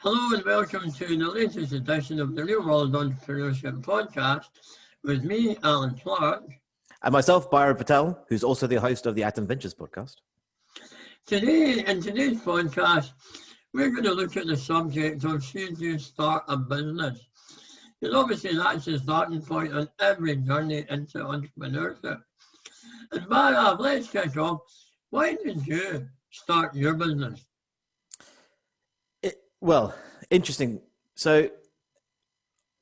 Hello and welcome to the latest edition of the Real World Entrepreneurship podcast with me, Alan Clark. And myself, Bhairav, who's also the host of the Atom Ventures podcast. Today, in today's podcast, we're going to look at the subject of should you start a business? Because obviously that's the starting point on every journey into entrepreneurship. And Bhairav, let's kick off. Why did you start your business? Well, interesting. So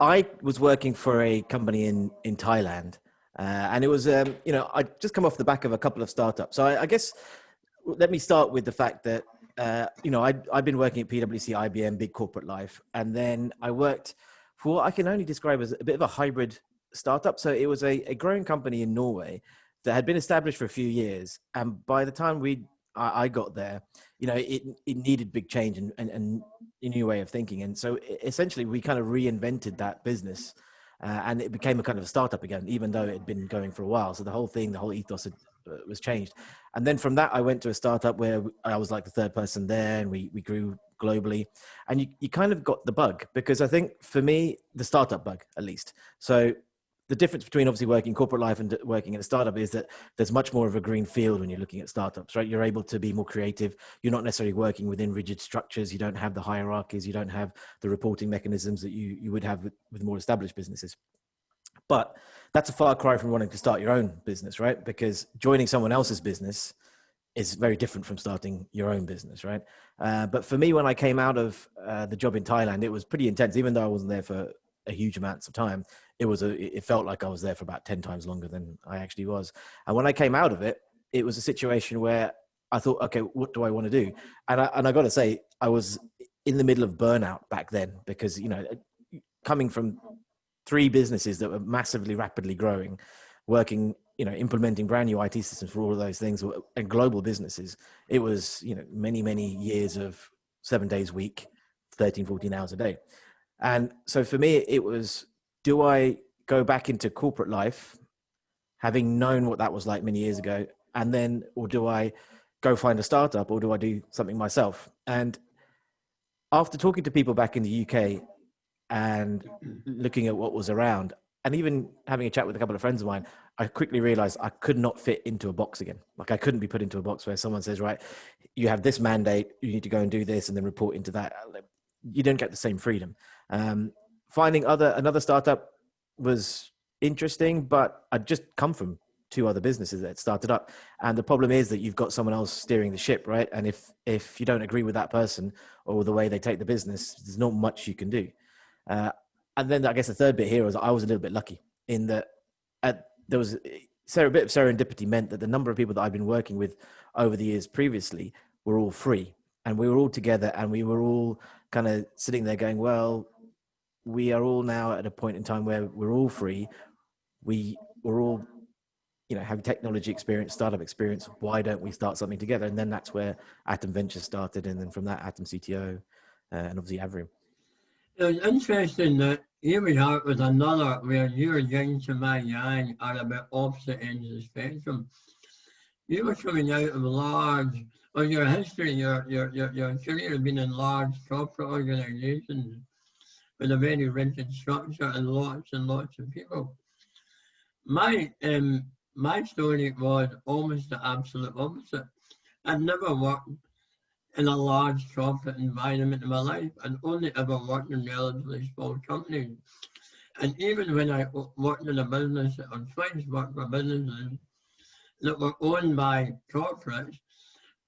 I was working for a company in Thailand, and it was, I'd just come off the back of a couple of startups. So I guess let me start with the fact that, I'd been working at PwC, IBM, big corporate life. And then I worked for what I can only describe as a bit of a hybrid startup. So it was a growing company in Norway that had been established for a few years. And by the time I got there, it needed big change and a new way of thinking. And so essentially we kind of reinvented that business and it became a kind of a startup again, even though it had been going for a while. So the whole ethos was changed. And then from that, I went to a startup where I was like the third person there, and we grew globally. And you kind of got the bug, because I think for me, the startup bug, at least. So the difference between obviously working corporate life and working in a startup is that there's much more of a green field when you're looking at startups, right? You're able to be more creative. You're not necessarily working within rigid structures. You don't have the hierarchies. You don't have the reporting mechanisms that you would have with more established businesses. But that's a far cry from wanting to start your own business, right? Because joining someone else's business is very different from starting your own business, right? But for me, when I came out of the job in Thailand, it was pretty intense. Even though I wasn't there for a huge amounts of time, it felt like I was there for about 10 times longer than I actually was. And when I came out of it, it was a situation where I thought, okay, what do I want to do? And I got to say, I was in the middle of burnout back then, because, coming from 3 businesses that were massively, rapidly growing, working, implementing brand new IT systems for all of those things, and global businesses, it was, many, many years of 7 days a week, 13, 14 hours a day. And so for me, it was, do I go back into corporate life, having known what that was like many years ago, and then, or do I go find a startup, or do I do something myself? And after talking to people back in the UK and looking at what was around, and even having a chat with a couple of friends of mine, I quickly realized I could not fit into a box again. Like, I couldn't be put into a box where someone says, right, you have this mandate, you need to go and do this and then report into that. You don't get the same freedom. Finding another startup was interesting, but I'd just come from 2 other businesses that started up. And the problem is that you've got someone else steering the ship, right? And if you don't agree with that person or the way they take the business, there's not much you can do. And then I guess the third bit here was I was a little bit lucky in that there was a bit of serendipity meant that the number of people that I've been working with over the years previously were all free, and we were all together, and we were all kind of sitting there going, well, we are all now at a point in time where we're all free. We're all, have technology experience, startup experience. Why don't we start something together? And then that's where Atom Ventures started. And then from that, Atom CTO, and obviously Avrium. It was interesting that here we are with another where your yin to my yang are a bit opposite ends of the spectrum. You were coming out of large, or your history, your career has been in large corporate organizations with a very rigid structure and lots of people. My story was almost the absolute opposite. I'd never worked in a large corporate environment in my life, and only ever worked in relatively small companies. And even when I worked in a business, or twice worked for businesses that were owned by corporates,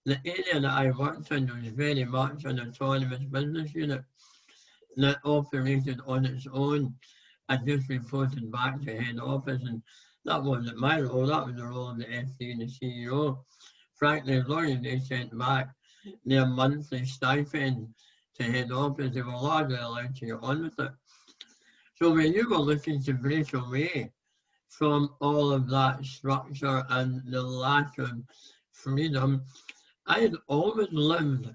the area that I worked in was very much an autonomous business unit that operated on its own. I just reported back to head office, and that wasn't my role, that was the role of the FD and the CEO. Frankly, as long as they sent back their monthly stipend to head office, they were largely allowed to get on with it. So when you were looking to break away from all of that structure and the lack of freedom, I had always lived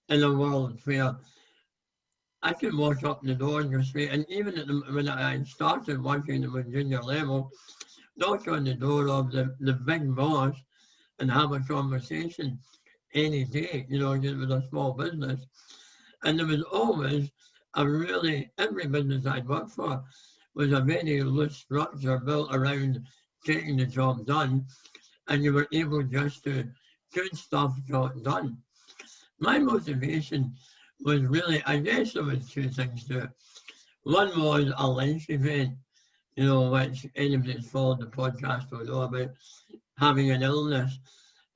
in a world where I could walk up the door and go straight, and even when I started working at the junior level, knock on the door of the big boss and have a conversation any day, just with a small business. And there was always every business I'd worked for was a very loose structure built around getting the job done, and you were able just to get stuff got done. My motivation was really, I guess there was two things to it. One was a life event, which anybody that's followed the podcast will know about, having an illness,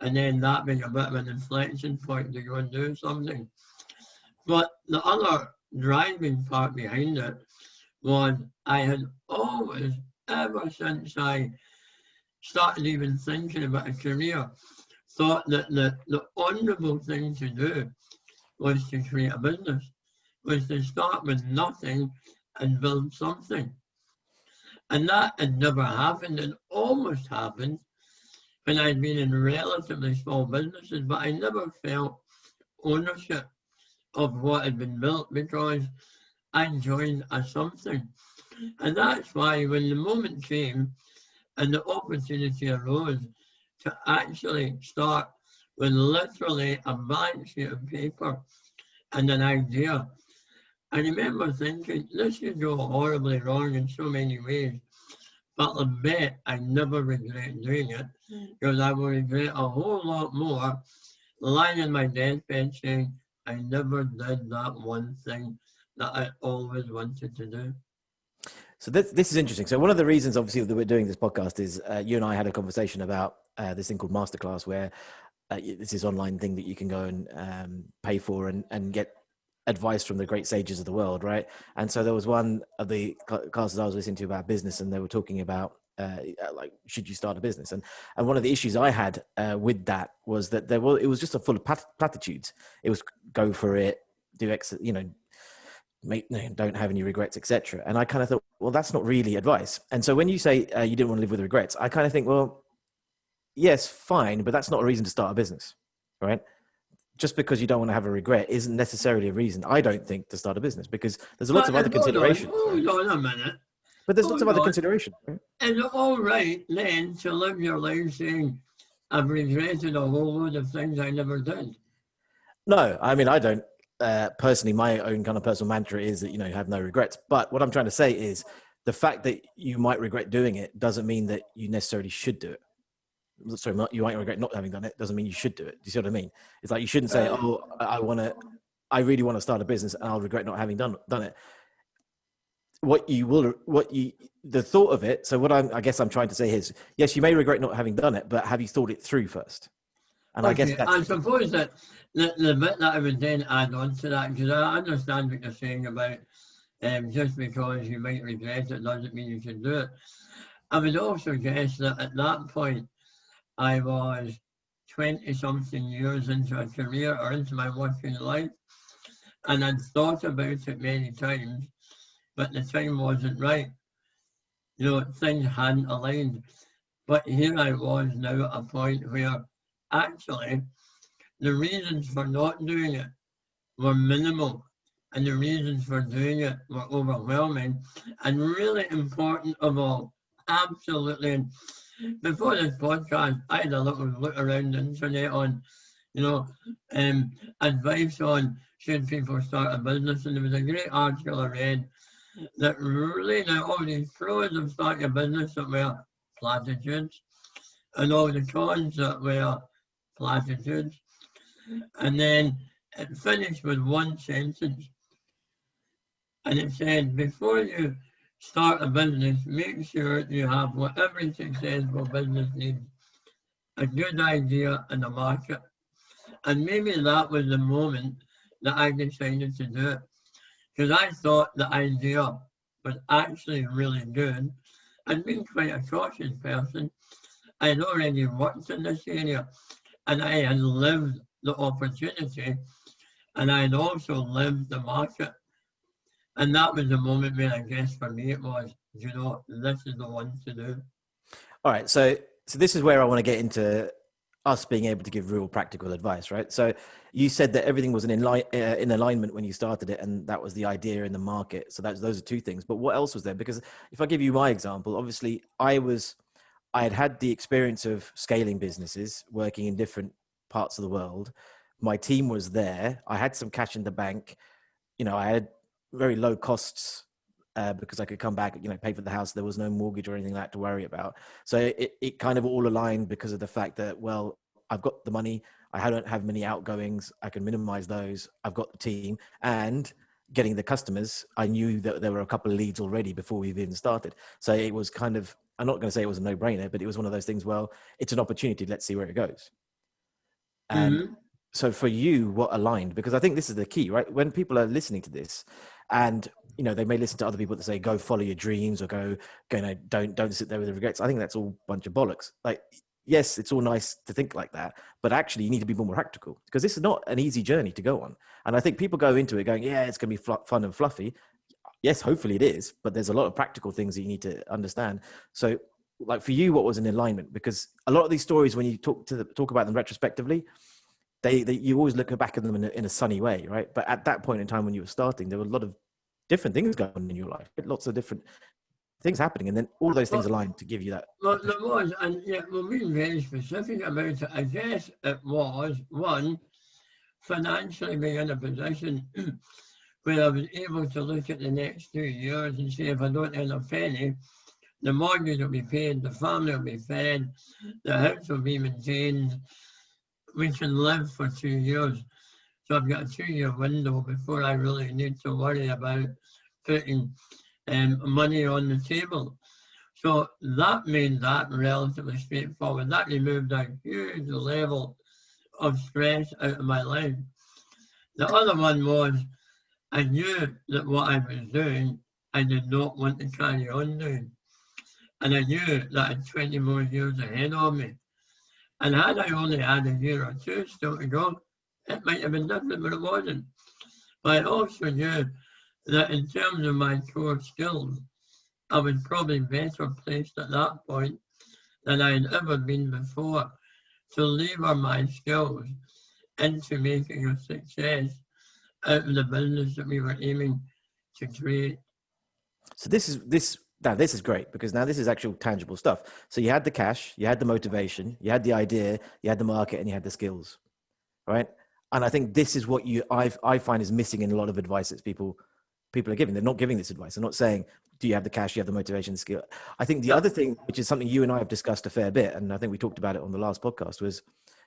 and then that being a bit of an inflection point to go and do something. But the other driving part behind it was I had always, ever since I started even thinking about a career, thought that the honourable thing to do was to create a business, was to start with nothing and build something. And that had never happened. It almost happened when I'd been in relatively small businesses, but I never felt ownership of what had been built because I joined a something. And that's why when the moment came and the opportunity arose to actually start with literally a blank sheet of paper and an idea, I remember thinking, this could go horribly wrong in so many ways, but I bet I never regret doing it because I will regret a whole lot more lying in my deathbed saying, I never did that one thing that I always wanted to do. So this is interesting. So one of the reasons, obviously, that we're doing this podcast is you and I had a conversation about this thing called Masterclass, where it's this online thing that you can go and pay for and get advice from the great sages of the world, right? And so there was one of the classes I was listening to about business, and they were talking about like, should you start a business? And one of the issues I had with that was that it was just a full of platitudes. It was go for it, do X, don't have any regrets, etc. And I kind of thought, well, that's not really advice. And so when you say you didn't want to live with regrets, I kind of think, well, yes, fine, but that's not a reason to start a business, right? Just because you don't want to have a regret isn't necessarily a reason, I don't think, to start a business, because there's lots of other considerations. Hold on a minute. But there's lots of other considerations. Right? Is it all right then to live your life saying, I've regretted a whole load of things I never did? No, I mean, I don't. Personally, my own kind of personal mantra is that, have no regrets. But what I'm trying to say is the fact that you might regret doing it doesn't mean that you necessarily should do it. Sorry, you might regret not having done it. Doesn't mean you should do it. Do you see what I mean? It's like you shouldn't say, "Oh, I really want to start a business, and I'll regret not having done it." The thought of it. So what I guess I'm trying to say is, yes, you may regret not having done it, but have you thought it through first? And okay, I guess that's. I suppose that the bit that I would then add on to that, because I understand what you're saying about just because you might regret it doesn't mean you should do it. I would also guess that at that point, I was 20-something years into a career or into my working life, and I'd thought about it many times, but the time wasn't right. Things hadn't aligned. But here I was now at a point where actually the reasons for not doing it were minimal, and the reasons for doing it were overwhelming, and really important of all, absolutely. And before this podcast, I had a little look around the internet on, advice on should people start a business, and there was a great article I read that really now all these pros of starting a business that were platitudes, and all the cons that were platitudes, and then it finished with one sentence, and it said, before you start a business, make sure you have what every successful business needs: a good idea and a market. And maybe that was the moment that I decided to do it, because I thought the idea was actually really good. I'd been quite a cautious person. I had already worked in this area, and I had lived the opportunity, and I had also lived the market. And that was the moment where I guess for me it was, this is the one to do. All right. So this is where I want to get into us being able to give real practical advice, right? So you said that everything was in alignment when you started it, and that was the idea in the market. So those are two things. But what else was there? Because if I give you my example, obviously I had the experience of scaling businesses, working in different parts of the world. My team was there. I had some cash in the bank. I had very low costs because I could come back, pay for the house. There was no mortgage or anything like that to worry about. So it kind of all aligned because of the fact that, well, I've got the money. I don't have many outgoings. I can minimize those. I've got the team, and getting the customers. I knew that there were a couple of leads already before we even started. So it was kind of, I'm not going to say it was a no brainer, but it was one of those things. Well, it's an opportunity. Let's see where it goes. And so for you, what aligned? Because I think this is the key, right? When people are listening to this and, they may listen to other people that say, go follow your dreams or don't sit there with regrets. I think that's all a bunch of bollocks. Like, yes, it's all nice to think like that, but actually you need to be more practical because this is not an easy journey to go on. And I think people go into it going, yeah, it's going to be fun and fluffy. Yes, hopefully it is, but there's a lot of practical things that you need to understand. So like for you, what was an alignment? Because a lot of these stories, when you talk about them retrospectively, you always look back at them in a sunny way, right? But at that point in time when you were starting, there were a lot of different things going on in your life, lots of different things happening, and then all of those things aligned to give you that. Well, there was, and yeah, we're being very specific about it. I guess it was, one, financially being in a position where I was able to look at the next 2 years and say, if I don't earn a penny, the mortgage will be paid, the family will be fed, the house will be maintained, we can live for 2 years. So I've got a 2-year window before I really need to worry about putting money on the table. So that made that relatively straightforward. That removed a huge level of stress out of my life. The other one was I knew that what I was doing, I did not want to carry on doing. And I knew that I had 20 more years ahead of me. And had I only had a year or two still to go, it might have been different, but it wasn't. But I also knew that in terms of my core skills, I was probably better placed at that point than I had ever been before to lever my skills into making a success out of the business that we were aiming to create. So this is great because now this is actual tangible stuff. So you had the cash, you had the motivation, you had the idea, you had the market, and you had the skills, right? And I think this is what I find is missing in a lot of advice that people are giving. They're not giving this advice. They're not saying, do you have the cash, you have the motivation, the skill. I think the other thing, which is something you and I have discussed a fair bit, and I think we talked about it on the last podcast, was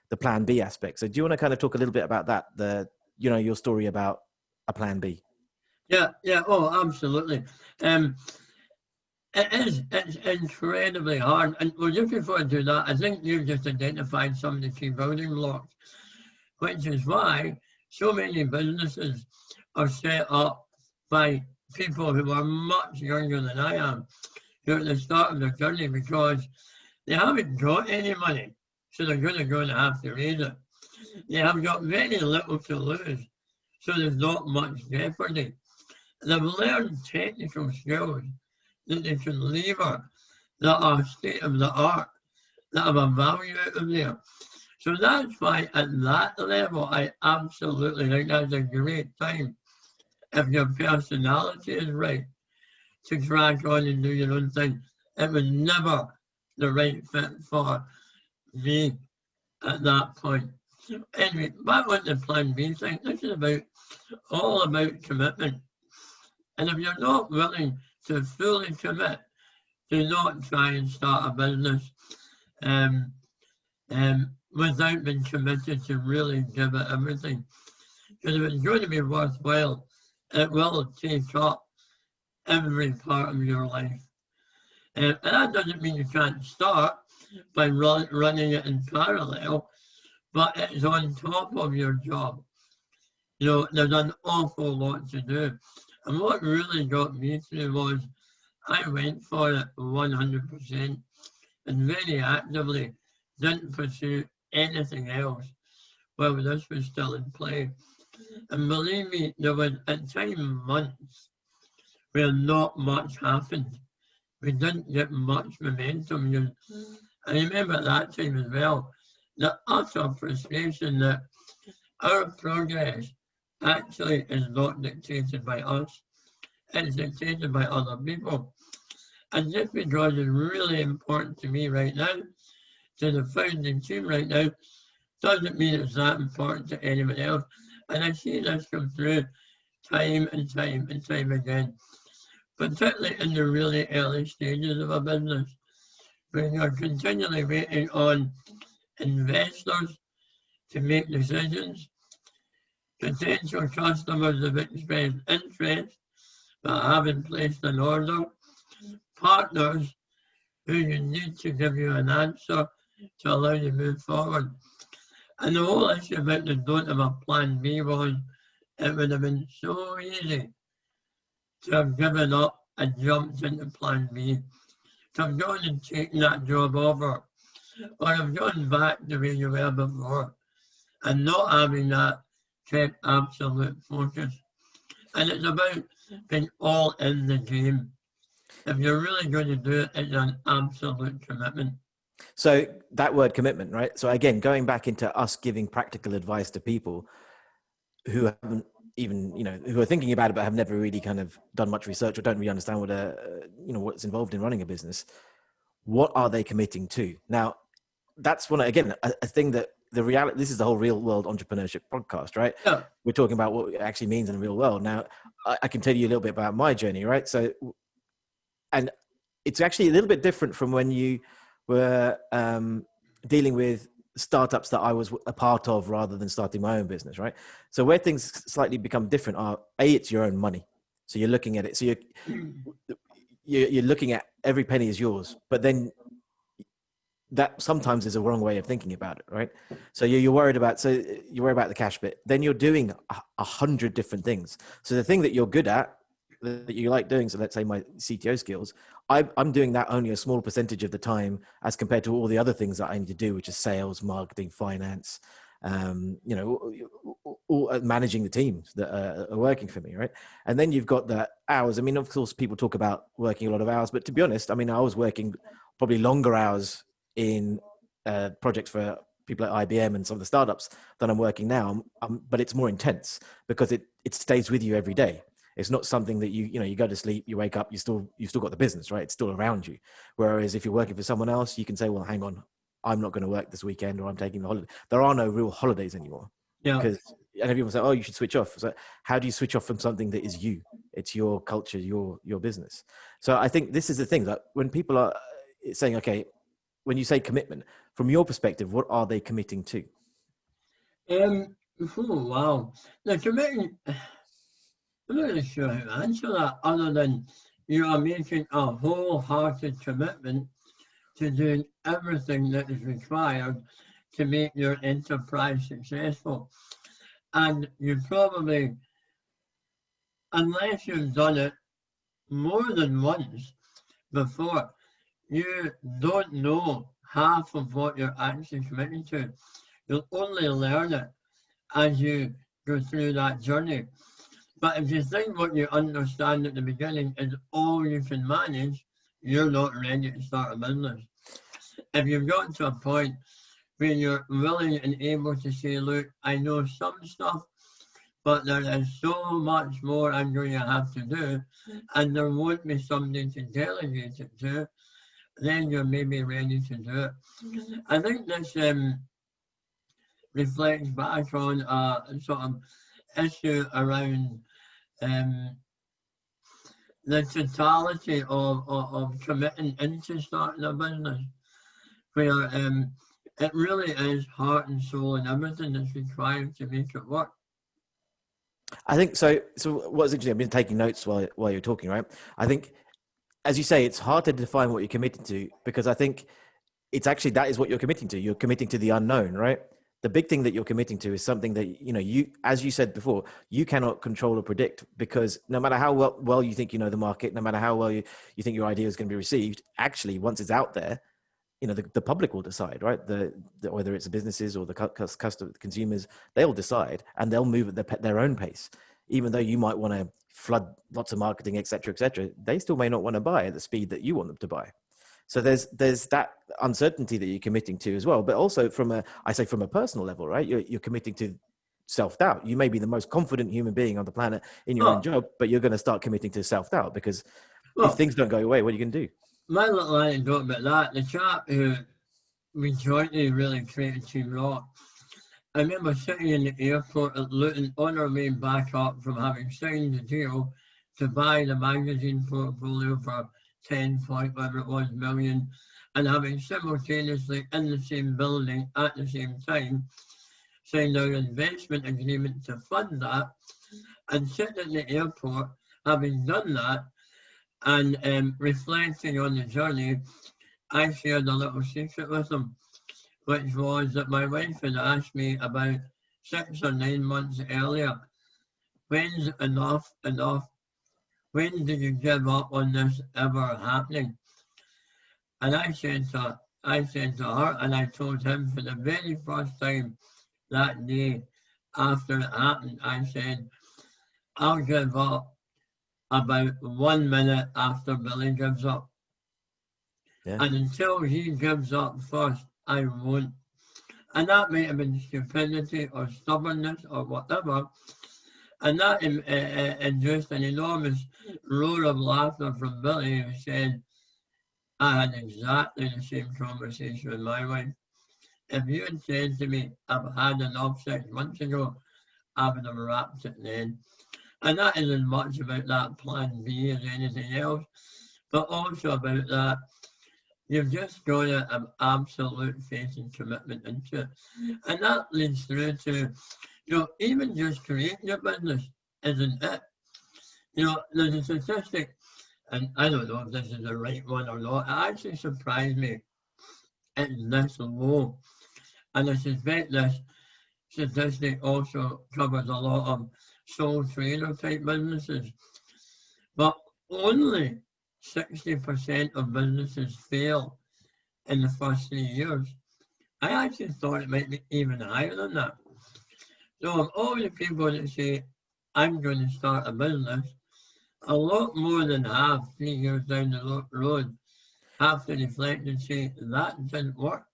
the plan B aspect. So do you want to kind of talk a little bit about that? Your story about a plan B. Yeah. Oh, absolutely. It's incredibly hard. And well, just before I do that, I think you've just identified some of the key building blocks, which is why so many businesses are set up by people who are much younger than I am, who are at the start of their journey because they haven't got any money, so they're going to have to raise it. They have got very little to lose, so there's not much jeopardy. They've learned technical skills that they can lever that are state of the art, that have a value out of there. So that's why at that level, I absolutely think that's a great time if your personality is right to crack on and do your own thing. It was never the right fit for me at that point. So anyway, back on the plan B thing, this is all about commitment. And if you're not willing to fully commit, do not try and start a business without being committed to really give it everything. Because if it's going to be worthwhile, it will take up every part of your life. And that doesn't mean you can't start by running it in parallel, but it's on top of your job. There's an awful lot to do. And what really got me through was I went for it 100% and very actively didn't pursue anything else while this was still in play. And believe me, there was at times months where not much happened. We didn't get much momentum. I remember at that time as well, the utter frustration that our progress actually is not dictated by us. It's dictated by other people. And just because it's really important to me right now, to the founding team right now, doesn't mean it's that important to anyone else. And I see this come through time and time and time again, particularly in the really early stages of a business, when you're continually waiting on investors to make decisions, potential customers have expressed interest but haven't placed an order, partners who you need to give you an answer to allow you to move forward. And the whole issue about the don't have a plan B was it would have been so easy to have given up and jumped into plan B, to have gone and taken that job over, or have gone back the way you were before, and not having that kept absolute focus. And it's about being all in the game. If you're really going to do it, it's an absolute commitment. So that word commitment, right? So again, going back into us giving practical advice to people who haven't even, who are thinking about it, but have never really kind of done much research or don't really understand what what's involved in running a business. What are they committing to? Now, that's one, again, a thing that the reality, this is the whole real world entrepreneurship podcast, right? Yeah. We're talking about what it actually means in the real world. Now, I can tell you a little bit about my journey, right? So, and it's actually a little bit different from when you were dealing with startups that I was a part of rather than starting my own business, right? So where things slightly become different are, it's your own money. So you're looking at it. So you're looking at every penny is yours, but then that sometimes is a wrong way of thinking about it, right? So you're worried about the cash bit. Then you're doing 100 different things. So the thing that you're good at, that you like doing, so let's say my CTO skills, I'm doing that only a small percentage of the time as compared to all the other things that I need to do, which is sales, marketing, finance, all managing the teams that are working for me, right? And then you've got the hours. I mean, of course, people talk about working a lot of hours, but to be honest, I mean, I was working probably longer hours in projects for people at IBM and some of the startups than I'm working now. But it's more intense because it stays with you every day. It's not something that you go to sleep, you wake up, you still got the business, right? It's still around you. Whereas if you're working for someone else, you can say, well, hang on, I'm not going to work this weekend, or I'm taking the holiday. There are no real holidays anymore. Yeah. Because, and everyone say, oh, you should switch off. So how do you switch off from something that is you? It's your culture, your business. So I think this is the thing that when people are saying, okay, when you say commitment, from your perspective, what are they committing to? Wow. The commitment, I'm not really sure how to answer that, other than you are making a wholehearted commitment to doing everything that is required to make your enterprise successful. And you probably, unless you've done it more than once before, you don't know half of what you're actually committing to. You'll only learn it as you go through that journey. But if you think what you understand at the beginning is all you can manage, you're not ready to start a business. If you've gotten to a point where you're willing and able to say, look, I know some stuff, but there is so much more I'm going to have to do, and there won't be somebody to delegate it to, then you're maybe ready to do it. I think this reflects back on a sort of issue around the totality of committing into starting a business, where it really is heart and soul and everything that's required to make it work. I think so. So what's interesting, I've been taking notes while you're talking, right? I think, as you say, it's hard to define what you're committed to, because I think it's actually, that is what you're committing to. You're committing to the unknown, right? The big thing that you're committing to is something that, you, as you said before, you cannot control or predict, because no matter how well you think you know the market, no matter how well you think your idea is going to be received, actually, once it's out there, the public will decide, right? Whether it's the businesses or the customer, consumers, they'll decide, and they'll move at their own pace. Even though you might want to flood lots of marketing, et cetera, they still may not want to buy at the speed that you want them to buy. So there's that uncertainty that you're committing to as well. But also from a personal level, right? You're committing to self-doubt. You may be the most confident human being on the planet in your own job, but you're going to start committing to self-doubt, because if things don't go your way, what are you going to do? My little anecdote about that, the chap who we jointly really created Team Rock, I remember sitting in the airport and looking on our way back up from having signed the deal to buy the magazine portfolio for 10 point whatever it was million, and having simultaneously in the same building at the same time signed our investment agreement to fund that, and sitting at the airport having done that and reflecting on the journey. I shared a little secret with them, which was that my wife had asked me about 6 or 9 months earlier, when's enough? When did you give up on this ever happening? And I said to her, and I told him for the very first time that day after it happened, I said, I'll give up about 1 minute after Billy gives up. Yeah. And until he gives up first, I won't. And that might have been stupidity or stubbornness or whatever. And that induced an enormous roar of laughter from Billy, who said, I had exactly the same conversation with my wife. If you had said to me, I've had enough 6 months ago, I would have wrapped it then. And that isn't much about that plan B as anything else, but also about that you've just got to have absolute faith and commitment into it. And that leads through to, even just creating your business isn't it. There's a statistic, and I don't know if this is the right one or not. It actually surprised me. It's this low. And I suspect this statistic also covers a lot of sole trader type businesses. But only 60% of businesses fail in the first 3 years. I actually thought it might be even higher than that. So of all the people that say, I'm going to start a business, a lot more than half, 3 years down the road, have to reflect and say, that didn't work.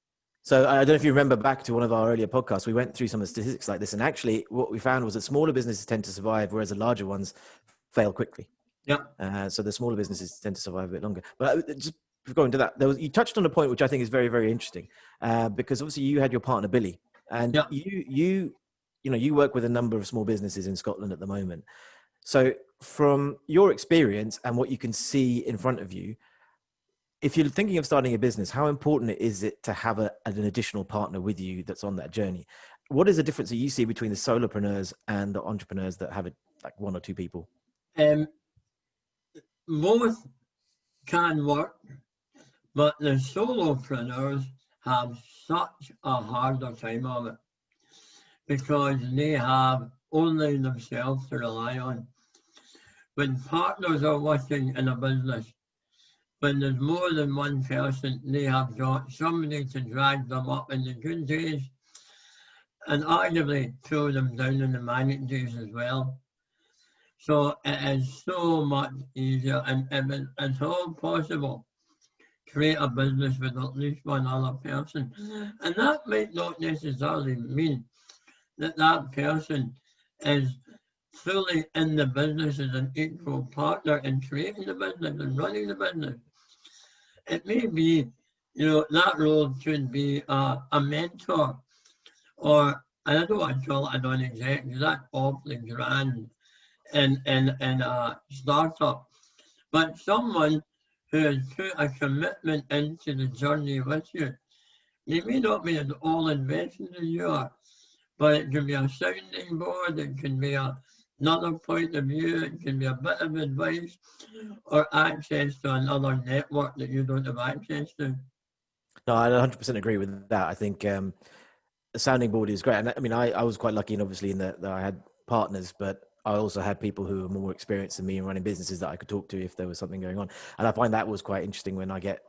So I don't know if you remember back to one of our earlier podcasts, we went through some of the statistics like this. And actually what we found was that smaller businesses tend to survive, whereas the larger ones fail quickly. Yeah. So the smaller businesses tend to survive a bit longer. But just going to that, you touched on a point which I think is very, very interesting, because obviously you had your partner Billy, and Yeah. you work with a number of small businesses in Scotland at the moment. So from your experience and what you can see in front of you, if you're thinking of starting a business, how important is it to have an additional partner with you that's on that journey? What is the difference that you see between the solopreneurs and the entrepreneurs that have it like one or two people? Both can work, but the solopreneurs have such a harder time of it because they have only themselves to rely on. When partners are working in a business, when there's more than one person, they have got somebody to drag them up in the good days and arguably pull them down in the manic days as well. So it is so much easier, and it's all possible to create a business with at least one other person. And that might not necessarily mean that that person is fully in the business as an equal partner in creating the business and running the business. It may be, that role could be a mentor, or, and I don't want to call it a non-exec, because that's awfully grand in a startup, but someone who has put a commitment into the journey with you. They may not be as all invested as you are, but it can be a sounding board, it can be another point of view, it can be a bit of advice or access to another network that you don't have access to. No, I 100% agree with that. I think the sounding board is great. And I mean, I was quite lucky, and obviously in that I had partners, but I also had people who were more experienced than me in running businesses that I could talk to if there was something going on. And I find that was quite interesting when I get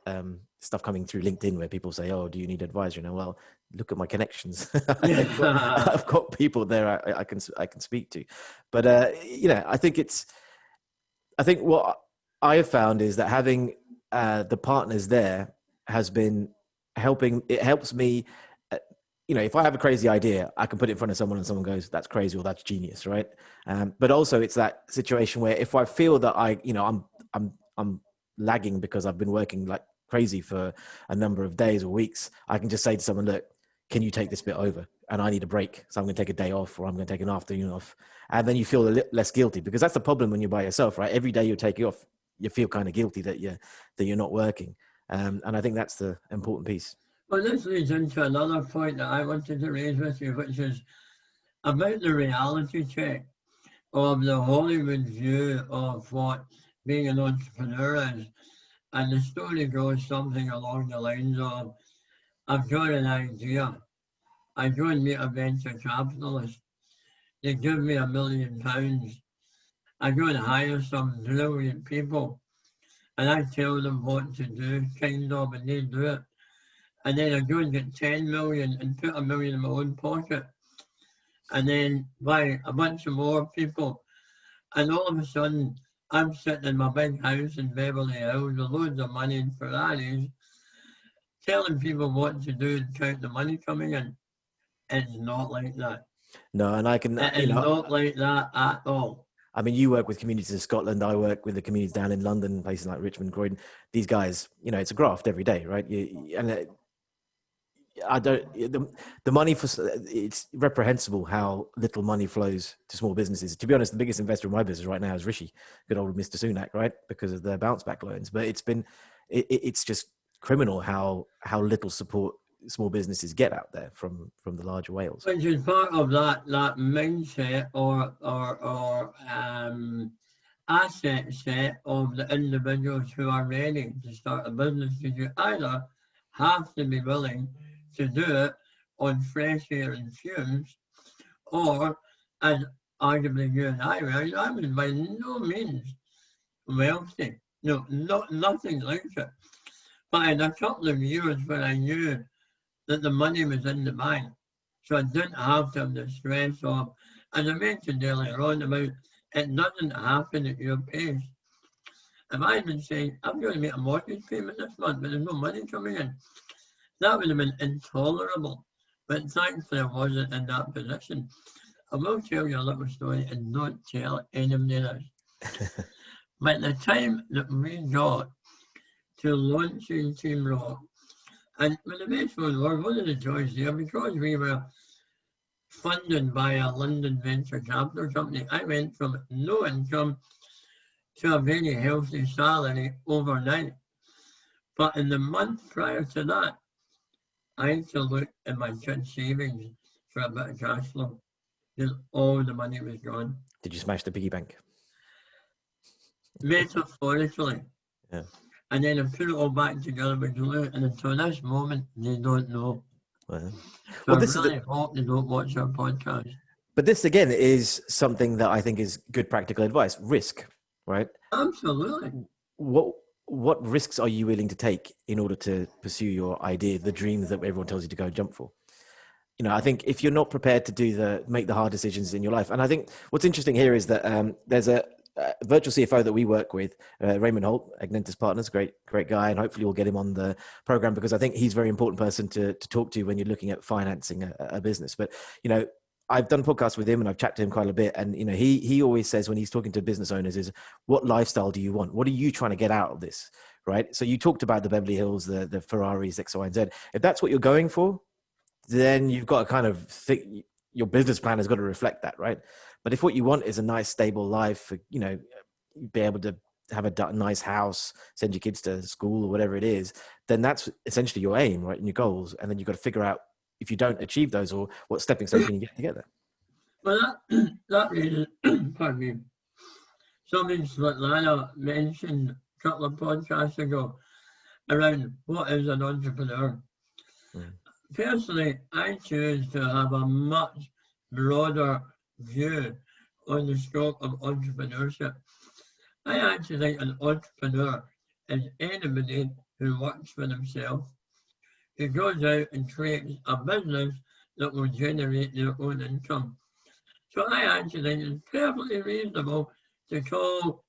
stuff coming through LinkedIn where people say, "Oh, do you need advice?" Well, look at my connections. I've got people there I can speak to. But I think what I have found is that having the partners there has been helping. It helps me. If I have a crazy idea, I can put it in front of someone and someone goes, "That's crazy," or "That's genius," right? But also it's that situation where if I feel that I'm lagging because I've been working like crazy for a number of days or weeks, I can just say to someone, "Look, can you take this bit over?" and I need a break, so I'm going to take a day off, or I'm going to take an afternoon off. And then you feel a little less guilty, because that's the problem when you're by yourself, right? Every day you're taking off, you feel kind of guilty that you're not working. And I think that's the important piece. Well, this leads into another point that I wanted to raise with you, which is about the reality check of the Hollywood view of what being an entrepreneur is. And the story goes something along the lines of, I've got an idea. I go and meet a venture capitalist. They give me £1 million. I go and hire some brilliant people, and I tell them what to do, kind of, and they do it. And then I go and get 10 million and put 1 million in my own pocket, and then buy a bunch of more people. And all of a sudden, I'm sitting in my big house in Beverly Hills with loads of money and Ferraris, telling people what to do and count the money coming in. It's not like that. No, and I can, It's not like that at all. I mean, you work with communities in Scotland. I work with the communities down in London, places like Richmond, Croydon. These guys, it's a graft every day, right? The money it's reprehensible how little money flows to small businesses. To be honest, the biggest investor in my business right now is Rishi, good old Mr. Sunak, right? Because of the bounce back loans. But it's just criminal how little support small businesses get out there from the larger whales. Which is part of that mindset or asset set of the individuals who are ready to start a business. You either have to be willing to do it on fresh air and fumes, or, as arguably you and I was by no means wealthy. No, nothing like it. But in a couple of years when I knew that the money was in the bank, so I didn't have to have the stress of, as I mentioned earlier on, about it doesn't happen at your pace. If I had been saying, I'm going to make a mortgage payment this month, but there's no money coming in, that would have been intolerable. But thankfully I wasn't in that position. I will tell you a little story and not tell anybody this. By the time that we got to launching Team Rock, and with the best one were one of the joys there, because we were funded by a London venture capital company, I went from no income to a very healthy salary overnight. But in the month prior to that, I had to look at my kids' savings for a bit of cash flow, because all the money was gone. Did you smash the piggy bank? Metaphorically. Yeah. And then I put it all back together with glue, and until this moment, they don't know. Well, So I really hope they don't watch our podcast. But this, again, is something that I think is good practical advice. Risk, right? Absolutely. What risks are you willing to take in order to pursue your idea, the dreams that everyone tells you to go and jump for? I think if you're not prepared to make the hard decisions in your life, and I think what's interesting here is that there's a virtual CFO that we work with, Raymond Holt, Agnentis Partners, great guy, and hopefully we'll get him on the program, because I think he's a very important person to talk to when you're looking at financing a business. But I've done podcasts with him and I've chatted to him quite a bit, and he always says when he's talking to business owners is, what lifestyle do you want? What are you trying to get out of this, right? So you talked about the Beverly Hills, the Ferraris, X, Y, and Z. If that's what you're going for, then you've got to kind of think your business plan has got to reflect that, right? But if what you want is a nice, stable life, be able to have a nice house, send your kids to school or whatever it is, then that's essentially your aim, right? And your goals. And then you've got to figure out if you don't achieve those, or what stepping stone can you get together. Well, that raises, pardon me, something Svetlana mentioned a couple of podcasts ago around what is an entrepreneur. Personally, I choose to have a much broader view on the scope of entrepreneurship. I actually think an entrepreneur is anybody who works for themselves, who goes out and creates a business that will generate their own income. So I actually think it's perfectly reasonable to call,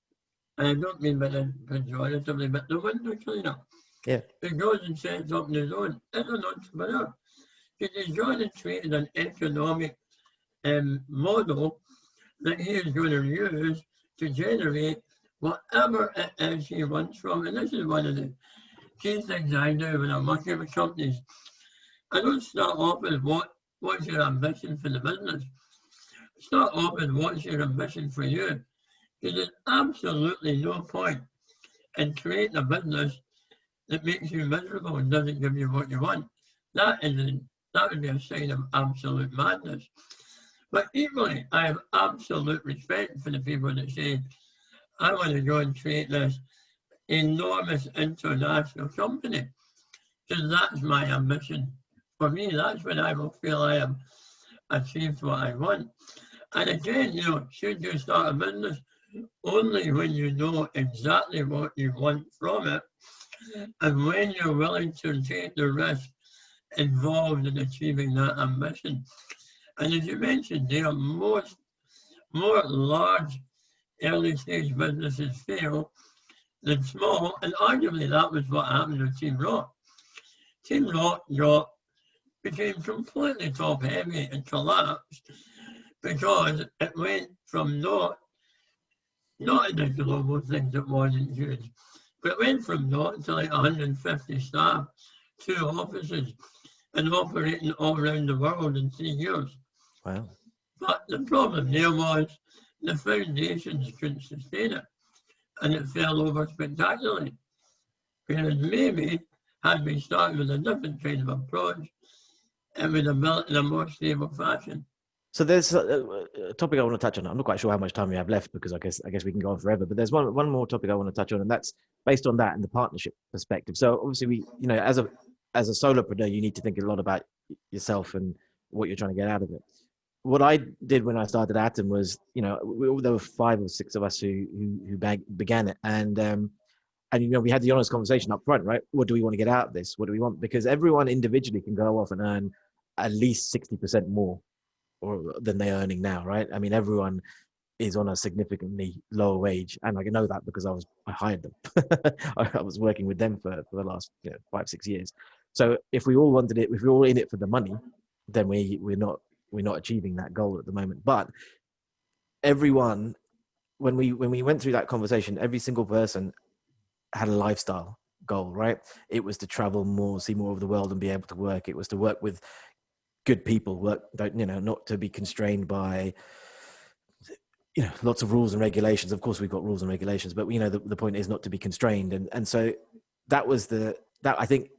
and I don't mean by the pejoratively, but the window cleaner. Yeah. Who goes and sets up on his own is an entrepreneur. Because he's going to create an economic model that he is going to use to generate whatever it is he wants from. And this is one of the key things I do when I'm working with companies. I don't start off with what what's your ambition for the business? Start off with what's your ambition for you. Because there's absolutely no point in creating a business that makes you miserable and doesn't give you what you want. That would be a sign of absolute madness. But equally, I have absolute respect for the people that say, I want to go and create this enormous international company. Because that's my ambition. For me, that's when I will feel I have achieved what I want. And again, should you start a business? Only when you know exactly what you want from it and when you're willing to take the risk involved in achieving that ambition. And as you mentioned, there are more large early stage businesses fail than small, and arguably that was what happened with Team Rock. Team Rock became completely top heavy and collapsed because it went from not in the global things it wasn't huge, but it went from naught to like 150 staff, 2 offices, and operating all around the world in 3 years. Wow. But the problem there was the foundations couldn't sustain it, and it fell over spectacularly. Whereas maybe had we started with a different kind of approach, it would have built in a more stable fashion. So there's a topic I want to touch on. I'm not quite sure how much time we have left because I guess we can go on forever. But there's one more topic I want to touch on, and that's based on that and the partnership perspective. So obviously, as a solopreneur, you need to think a lot about yourself and what you're trying to get out of it. What I did when I started Atom was, there were 5 or 6 of us who began it, and we had the honest conversation up front, right? What do we want to get out of this? What do we want? Because everyone individually can go off and earn at least 60% more than they're earning now, right? I mean, everyone is on a significantly lower wage, and I know that because I hired them. I was working with them for the last 5-6 years. So if we all wanted it, if we're all in it for the money, then we're not achieving that goal at the moment. But everyone, when we went through that conversation, every single person had a lifestyle goal, right? It was to travel more, see more of the world, and be able to work. It was to work with good people, not to be constrained by lots of rules and regulations. Of course we've got rules and regulations, but the point is not to be constrained, and so that I think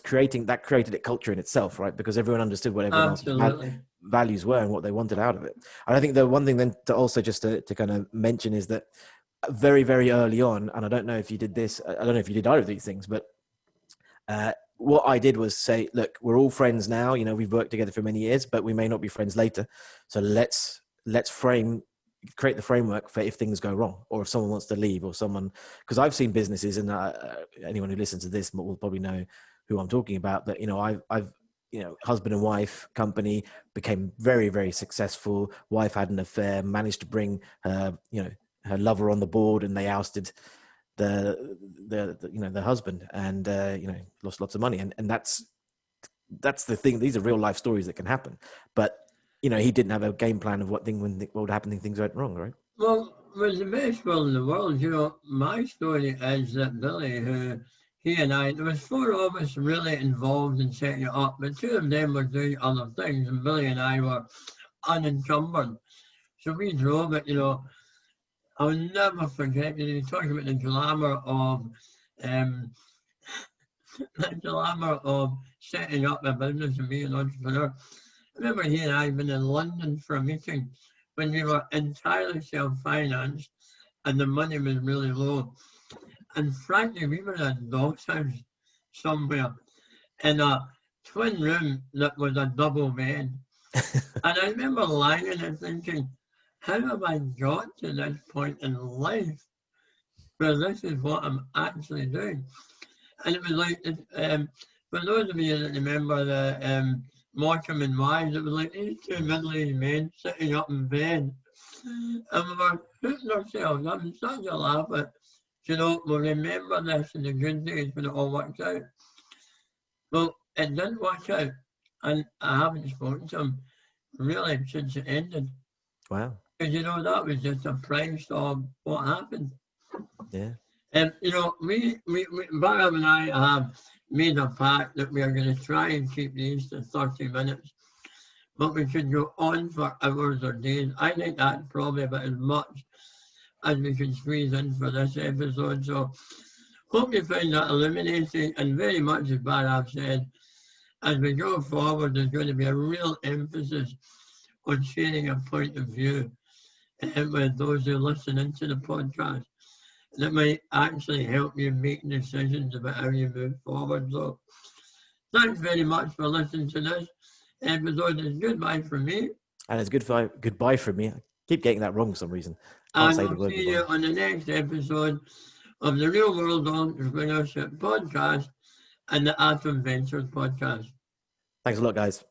created a culture in itself, right? Because everyone understood what everyone else's values were and what they wanted out of it. And I think the one thing then to also just to kind of mention is that very, very early on, and I don't know if you did this, I don't know if you did either of these things, but what I did was say, look, we're all friends now. We've worked together for many years, but we may not be friends later. So let's create the framework for if things go wrong, or if someone wants to leave, or someone, because I've seen businesses, and anyone who listens to this will probably know who I'm talking about. But I've husband and wife company became very, very successful. Wife had an affair, managed to bring her lover on the board, and they ousted the husband, and lost lots of money, and that's the thing. These are real life stories that can happen, but he didn't have a game plan of what would happen if things went wrong, right? Well, with the best will in the world, my story is that Billy, he and I, there was 4 of us really involved in setting it up, but 2 of them were doing other things, and Billy and I were unencumbered. So we drove it, I'll never forget, you talk about the glamour of setting up a business and being an entrepreneur. I remember he and I had been in London for a meeting when we were entirely self-financed and the money was really low. And frankly, we were in a dog's house somewhere in a twin room that was a double bed. And I remember lying in it thinking, how have I got to this point in life where this is what I'm actually doing? And it was like, for those of you that remember the Morecambe and Wise, it was like these 2 middle-aged men sitting up in bed, and we were hooting ourselves up and such a laugh at, we'll remember this in the good days when it all works out. Well, it didn't work out, and I haven't spoken to him really since it ended. Wow. Because, that was just a price of what happened. Yeah. And, Bhairav and I have made a pact that we are going to try and keep these to 30 minutes. but we could go on for hours or days. I think that's probably about as much as we can squeeze in for this episode. So hope you find that illuminating, and very much as Bhairav said, as we go forward, there's going to be a real emphasis on sharing a point of view with those who listen into the podcast that might actually help you make decisions about how you move forward. So thanks very much for listening to this episode. It's goodbye from me. And it's goodbye from me. I keep getting that wrong for some reason. And we'll see you on the next episode of the Real World Entrepreneurship Podcast and the Atom Ventures Podcast. Thanks a lot, guys.